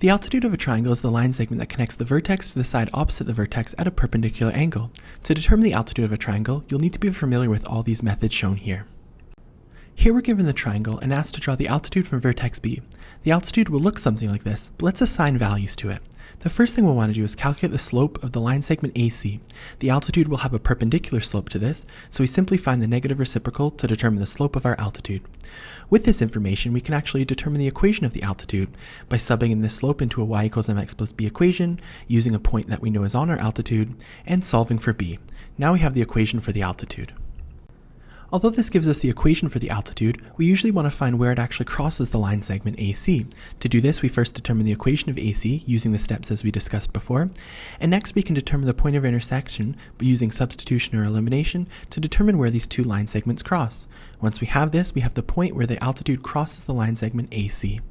The altitude of a triangle is the line segment that connects the vertex to the side opposite the vertex at a perpendicular angle. To determine the altitude of a triangle, you'll need to be familiar with all these methods shown here. Here we're given the triangle and asked to draw the altitude from vertex B. The altitude will look something like this, but let's assign values to it. The first thing we'll want to do is calculate the slope of the line segment AC. The altitude will have a perpendicular slope to this, so we simply find the negative reciprocal to determine the slope of our altitude. With this information, we can actually determine the equation of the altitude by subbing in this slope into a y equals mx plus b equation, using a point that we know is on our altitude, and solving for b. Now we have the equation for the altitude. Although this gives us the equation for the altitude, we usually want to find where it actually crosses the line segment AC. To do this, we first determine the equation of AC using the steps as we discussed before, and next we can determine the point of intersection by using substitution or elimination to determine where these two line segments cross. Once we have this, we have the point where the altitude crosses the line segment AC.